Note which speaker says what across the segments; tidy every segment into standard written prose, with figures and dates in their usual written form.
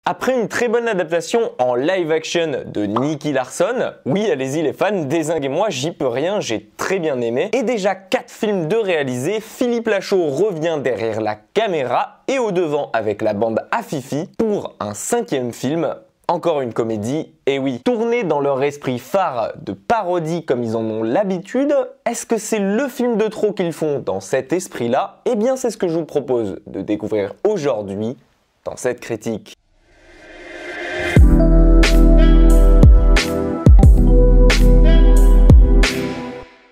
Speaker 1: Après une très bonne adaptation en live action de Nicky Larson, oui allez-y les fans, dézinguez-moi, j'y peux rien, j'ai très bien aimé, et déjà 4 films de réalisés, Philippe Lachaud revient derrière la caméra et au devant avec la bande à Fifi pour un 5e film. Encore une comédie, et oui, tourné dans leur esprit phare de parodie comme ils en ont l'habitude, est-ce que c'est le film de trop qu'ils font dans cet esprit-là? Eh bien c'est ce que je vous propose de découvrir aujourd'hui dans cette critique.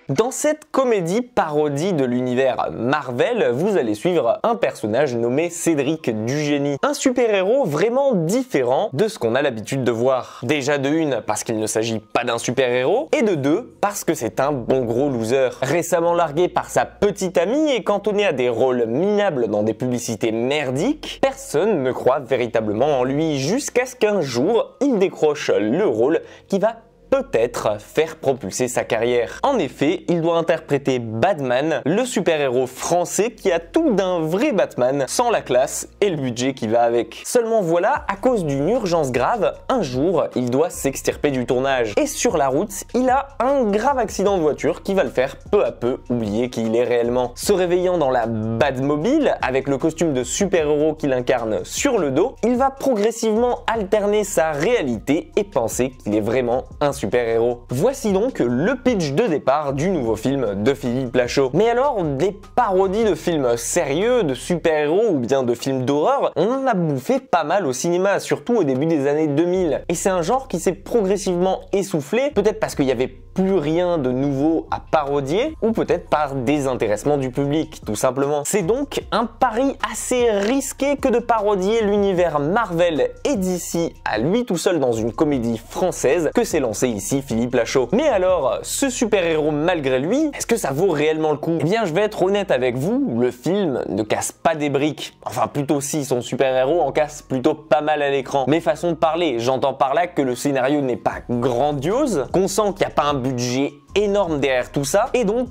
Speaker 1: Dans cette comédie parodie de l'univers Marvel, vous allez suivre un personnage nommé Cédric Dugénie. Un super-héros vraiment différent de ce qu'on a l'habitude de voir. Déjà de une, parce qu'il ne s'agit pas d'un super-héros, et de deux, parce que c'est un bon gros loser. Récemment largué par sa petite amie et cantonné à des rôles minables dans des publicités merdiques, personne ne croit véritablement en lui jusqu'à ce qu'un jour, il décroche le rôle qui va peut-être faire propulser sa carrière. En effet, il doit interpréter Batman, le super-héros français qui a tout d'un vrai Batman, sans la classe et le budget qui va avec. Seulement voilà, à cause d'une urgence grave, un jour, il doit s'extirper du tournage. Et sur la route, il a un grave accident de voiture qui va le faire peu à peu oublier qui il est réellement. Se réveillant dans la Batmobile, avec le costume de super-héros qu'il incarne sur le dos, il va progressivement alterner sa réalité et penser qu'il est vraiment un super-héros. Voici donc le pitch de départ du nouveau film de Philippe Lachaud. Mais alors, des parodies de films sérieux, de super-héros ou bien de films d'horreur, on en a bouffé pas mal au cinéma, surtout au début des années 2000. Et c'est un genre qui s'est progressivement essoufflé, peut-être parce qu'il y avait plus rien de nouveau à parodier, ou peut-être par désintéressement du public, tout simplement. C'est donc un pari assez risqué que de parodier l'univers Marvel et DC à lui tout seul dans une comédie française que s'est lancé ici Philippe Lachaud. Mais alors, ce super-héros malgré lui, est-ce que ça vaut réellement le coup? Eh bien, je vais être honnête avec vous, le film ne casse pas des briques. Enfin, plutôt si, son super-héros en casse plutôt pas mal à l'écran. Mais façon de parler, j'entends par là que le scénario n'est pas grandiose, qu'on sent qu'il n'y a pas un budget énorme derrière tout ça, et donc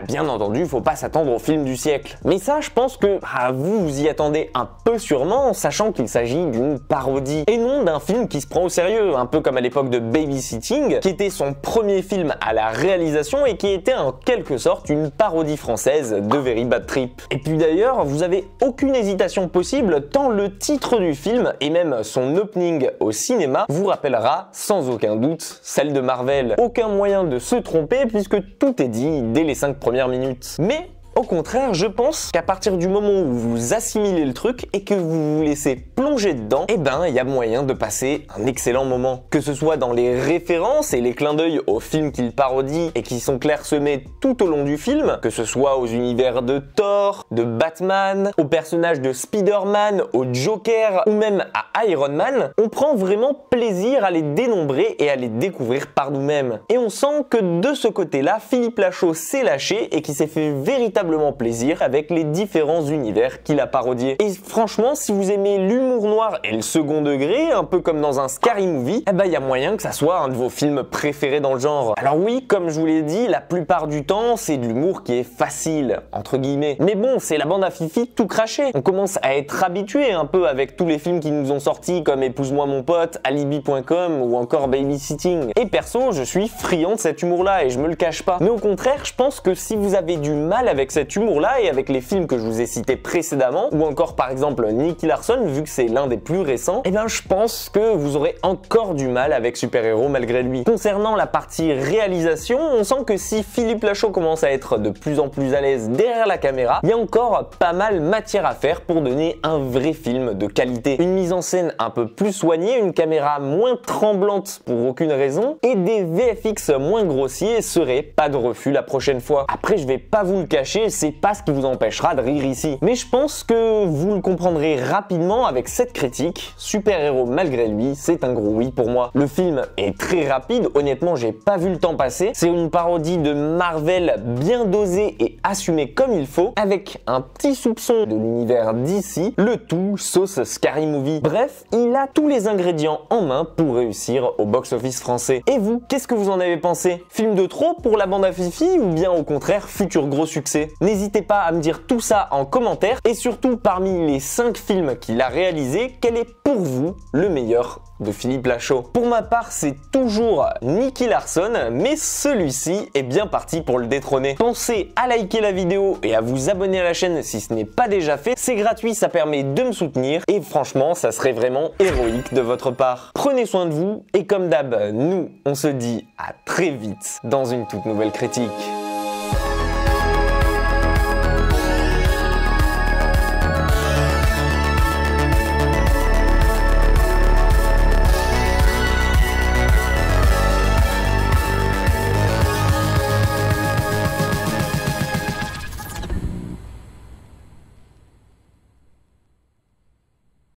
Speaker 1: bien entendu, faut pas s'attendre au film du siècle. Mais ça, je pense que vous y attendez un peu sûrement, sachant qu'il s'agit d'une parodie, et non d'un film qui se prend au sérieux, un peu comme à l'époque de Babysitting, qui était son premier film à la réalisation et qui était en quelque sorte une parodie française de Very Bad Trip. Et puis d'ailleurs, vous avez aucune hésitation possible, tant le titre du film, et même son opening au cinéma, vous rappellera sans aucun doute celle de Marvel. Aucun moyen de se tromper puisque tout est dit dès les 5 premières minutes. Mais au contraire, je pense qu'à partir du moment où vous assimilez le truc et que vous vous laissez plonger dedans, il y a moyen de passer un excellent moment. Que ce soit dans les références et les clins d'œil aux films qu'il parodie et qui sont clairsemés tout au long du film, que ce soit aux univers de Thor, de Batman, aux personnages de Spider-Man, au Joker ou même à Iron Man, on prend vraiment plaisir à les dénombrer et à les découvrir par nous-mêmes. Et on sent que de ce côté-là, Philippe Lachaud s'est lâché et qu'il s'est fait véritablement plaisir avec les différents univers qu'il a parodiés. Et franchement, si vous aimez l'humour noir et le second degré, un peu comme dans un Scary Movie, il y a moyen que ça soit un de vos films préférés dans le genre. Alors oui, comme je vous l'ai dit, la plupart du temps, c'est de l'humour qui est facile, entre guillemets. Mais bon, c'est la bande à Fifi tout craché. On commence à être habitué un peu avec tous les films qui nous ont sortis comme Épouse-moi mon pote, Alibi.com ou encore Babysitting. Et perso, je suis friand de cet humour-là et je me le cache pas. Mais au contraire, je pense que si vous avez du mal avec cet humour-là et avec les films que je vous ai cités précédemment, ou encore par exemple Nicky Larson, vu que c'est l'un des plus récents, je pense que vous aurez encore du mal avec super-héros malgré lui. Concernant la partie réalisation, on sent que si Philippe Lachaud commence à être de plus en plus à l'aise derrière la caméra, il y a encore pas mal matière à faire pour donner un vrai film de qualité. Une mise en scène un peu plus soignée, une caméra moins tremblante pour aucune raison, et des VFX moins grossiers seraient pas de refus la prochaine fois. Après, je vais pas vous le cacher, c'est pas ce qui vous empêchera de rire ici. Mais je pense que vous le comprendrez rapidement avec cette critique. Super-héros malgré lui, c'est un gros oui pour moi. Le film est très rapide, honnêtement j'ai pas vu le temps passer. C'est une parodie de Marvel bien dosée et assumée comme il faut, avec un petit soupçon de l'univers DC, le tout sauce Scary Movie. Bref, il a tous les ingrédients en main pour réussir au box-office français. Et vous, qu'est-ce que vous en avez pensé? Film de trop pour la bande à Fifi ou bien au contraire futur gros succès? trouvé? N'hésitez pas à me dire tout ça en commentaire et surtout parmi les 5 films qu'il a réalisés, quel est pour vous le meilleur de Philippe Lachaud? Pour ma part, c'est toujours Nicky Larson, mais celui-ci est bien parti pour le détrôner. Pensez à liker la vidéo et à vous abonner à la chaîne si ce n'est pas déjà fait. C'est gratuit, ça permet de me soutenir et franchement, ça serait vraiment héroïque de votre part. Prenez soin de vous et comme d'hab, nous, on se dit à très vite dans une toute nouvelle critique.